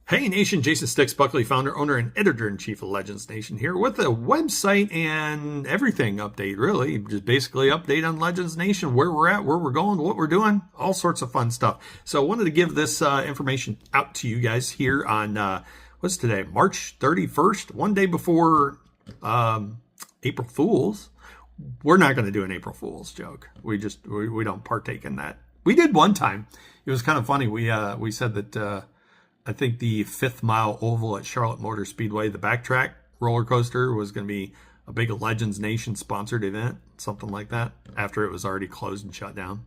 Hey Nation, Jason Stix, Buckley, founder, owner, and editor-in-chief of Legends Nation here with a website and everything update, really. Just basically update on Legends Nation, where we're at, where we're going, what we're doing, all sorts of fun stuff. So I wanted to give this information out to you guys here on, what's today, March 31st, one day before April Fool's. We're not going to do an April Fool's joke. We don't partake in that. We did one time. It was kind of funny. We said that... I think the 5th Mile Oval at Charlotte Motor Speedway, the backtrack roller coaster, was going to be a big Legends Nation sponsored event, something like that, after it was already closed and shut down.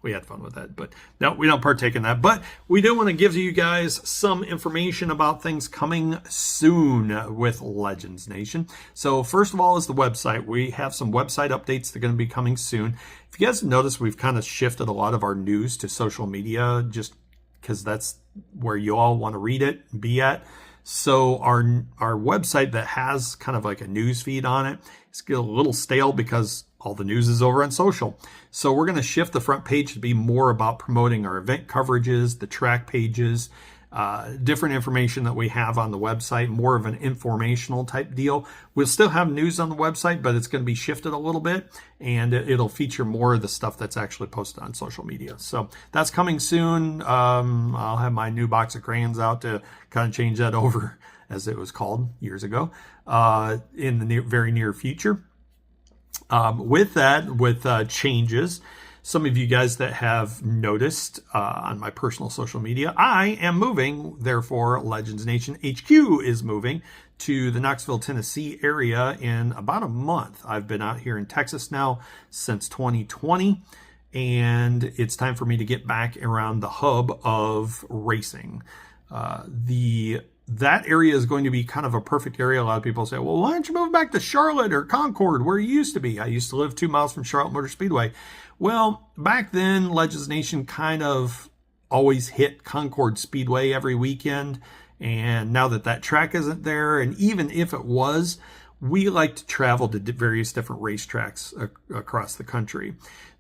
We had fun with that, but no, we don't partake in that. But we do want to give you guys some information about things coming soon with Legends Nation. So first of all is the website. We have some website updates that are going to be coming soon. If you guys notice, we've kind of shifted a lot of our news to social media, just because that's where you all want to read it and be at. So our website that has kind of like a news feed on it, it's getting a little stale because all the news is over on social. So we're going to shift the front page to be more about promoting our event coverages, the track pages, different information that we have on the website, more of an informational type deal. We'll still have news on the website, but it's going to be shifted a little bit, and it'll feature more of the stuff that's actually posted on social media. So that's coming soon. I'll have my new box of crayons out to kind of change that over, as it was called years ago, in the very near future. With changes, some of you guys that have noticed on my personal social media, I am moving. Therefore, Legends Nation HQ is moving to the Knoxville, Tennessee area in about a month. I've been out here in Texas now since 2020, and it's time for me to get back around the hub of racing. That area is going to be kind of a perfect area. A lot of people say, well, why don't you move back to Charlotte or Concord, where you used to be? I used to live 2 miles from Charlotte Motor Speedway. Well, back then, Legends Nation kind of always hit Concord Speedway every weekend. And now that track isn't there, and even if it was, we like to travel to various different racetracks across the country.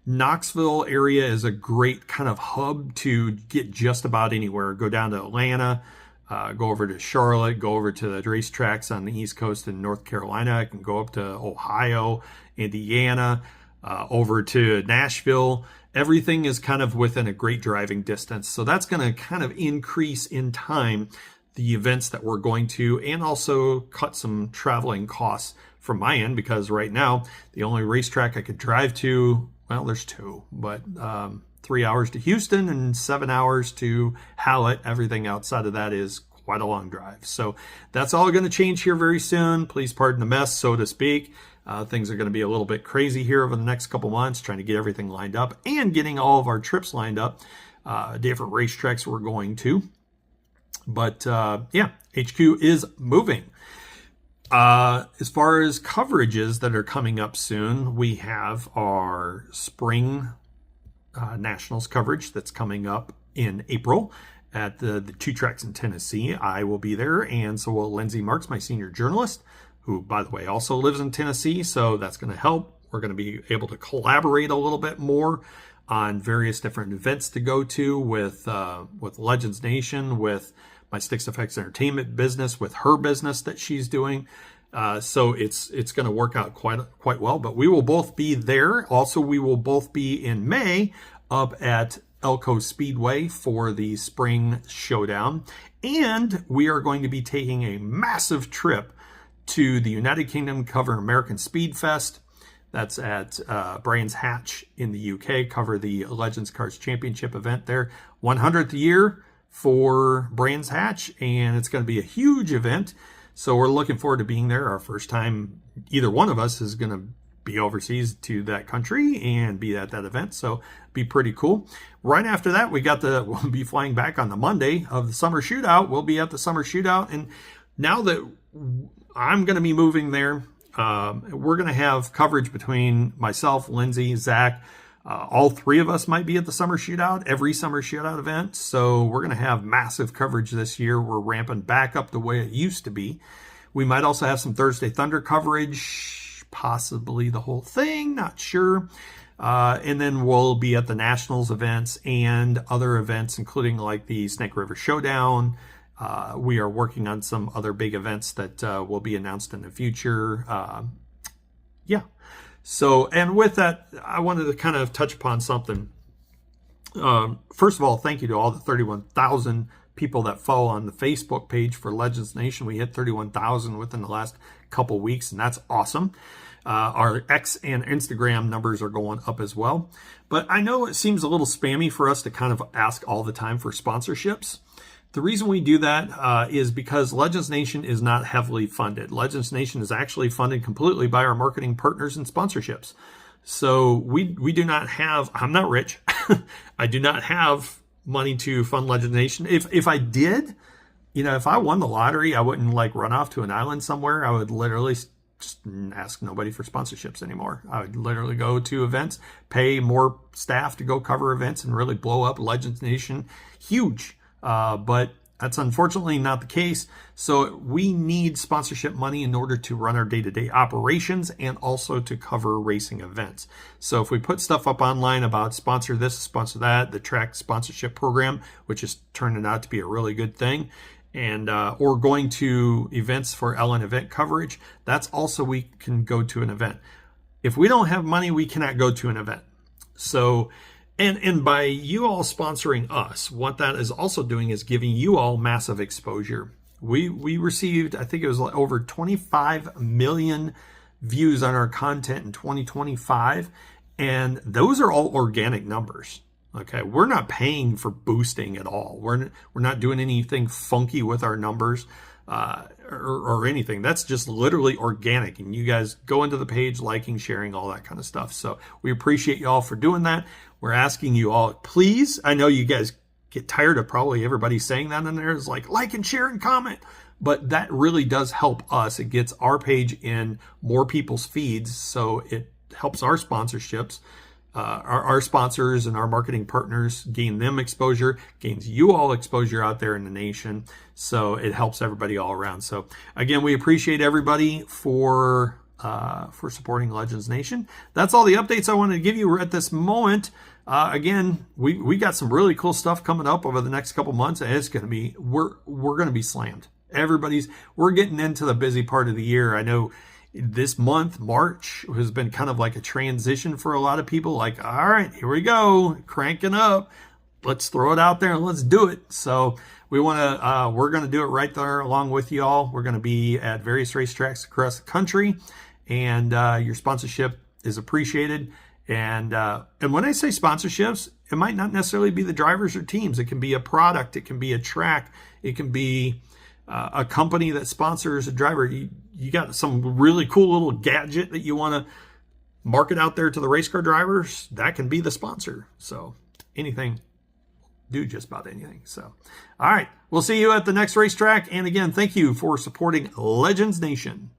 Knoxville area is a great kind of hub to get just about anywhere. Go down to Atlanta, go over to Charlotte, go over to the racetracks on the East Coast in North Carolina. I can go up to Ohio, Indiana, over to Nashville. Everything is kind of within a great driving distance. So that's going to kind of increase in time the events that we're going to, and also cut some traveling costs from my end, because right now the only racetrack I could drive to, well, there's 2, but 3 hours to Houston and 7 hours to Hallett. Everything outside of that is quite a long drive. So that's all going to change here very soon. Please pardon the mess, so to speak. Things are going to be a little bit crazy here over the next couple months, trying to get everything lined up and getting all of our trips lined up, different racetracks we're going to. But yeah, HQ is moving. As far as coverages that are coming up soon, we have our spring Nationals coverage that's coming up in April at the 2 tracks in Tennessee. I will be there, and so will Lindsay Marks, my senior journalist, who, by the way, also lives in Tennessee, so that's going to help. We're going to be able to collaborate a little bit more on various different events to go to with Legends Nation, with my Stix Effects Entertainment business, with her business that she's doing. So it's going to work out quite well. But we will both be there. Also, we will both be in May up at Elko Speedway for the Spring Showdown. And we are going to be taking a massive trip to the United Kingdom, cover American Speed Fest. That's at Brands Hatch in the UK, cover the Legends Cars Championship event there. 100th year for Brands Hatch, and it's going to be a huge event. So we're looking forward to being there. Our first time either one of us is going to be overseas to that country and be at that event. So be pretty cool. Right after that, we'll be flying back on the Monday of the summer shootout. We'll be at the summer shootout. And now that I'm going to be moving there, we're going to have coverage between myself, Lindsay, Zach. All 3 of us might be at the summer shootout, every summer shootout event. So we're going to have massive coverage this year. We're ramping back up the way it used to be. We might also have some Thursday Thunder coverage, possibly the whole thing, not sure. And then we'll be at the Nationals events and other events, including like the Snake River Showdown We are working on some other big events that will be announced in the future. Yeah. So, and with that, I wanted to kind of touch upon something. First of all, thank you to all the 31,000 people that follow on the Facebook page for Legends Nation. We hit 31,000 within the last couple weeks, and that's awesome. Our X and Instagram numbers are going up as well. But I know it seems a little spammy for us to kind of ask all the time for sponsorships. The reason we do that is because Legends Nation is not heavily funded. Legends Nation is actually funded completely by our marketing partners and sponsorships. So we do not have, I'm not rich. I do not have money to fund Legends Nation. If I did, if I won the lottery, I wouldn't like run off to an island somewhere. I would literally just ask nobody for sponsorships anymore. I would literally go to events, pay more staff to go cover events, and really blow up Legends Nation huge. But that's unfortunately not the case. So we need sponsorship money in order to run our day-to-day operations and also to cover racing events. So if we put stuff up online about sponsor this, sponsor that, the track sponsorship program, which is turning out to be a really good thing, and or going to events for LN event coverage, that's also we can go to an event. If we don't have money, we cannot go to an event. So and by you all sponsoring us, what that is also doing is giving you all massive exposure. We received, I think it was like over 25 million views on our content in 2025, and those are all organic numbers. Okay, we're not paying for boosting at all. We're not doing anything funky with our numbers or anything. That's just literally organic. And you guys go into the page, liking, sharing, all that kind of stuff. So we appreciate you all for doing that. We're asking you all, please. I know you guys get tired of probably everybody saying that in there. It's like and share and comment. But that really does help us. It gets our page in more people's feeds. So it helps our sponsorships. Our sponsors and our marketing partners gain them exposure, gains you all exposure out there in the nation. So it helps everybody all around. So again, we appreciate everybody for supporting Legends Nation. That's all the updates I wanted to give you at this moment. Again, we got some really cool stuff coming up over the next couple months, and it's going to be we're going to be slammed. We're getting into the busy part of the year. I know. This month, March, has been kind of like a transition for a lot of people. Like, all right, here we go, cranking up. Let's throw it out there and let's do it. So we're going to do it right there along with you all. We're going to be at various racetracks across the country, and your sponsorship is appreciated. And when I say sponsorships, it might not necessarily be the drivers or teams. It can be a product. It can be a track. It can be a company that sponsors a driver. You got some really cool little gadget that you want to market out there to the race car drivers, that can be the sponsor. So anything, do just about anything. So, all right, we'll see you at the next racetrack. And again, thank you for supporting Legends Nation.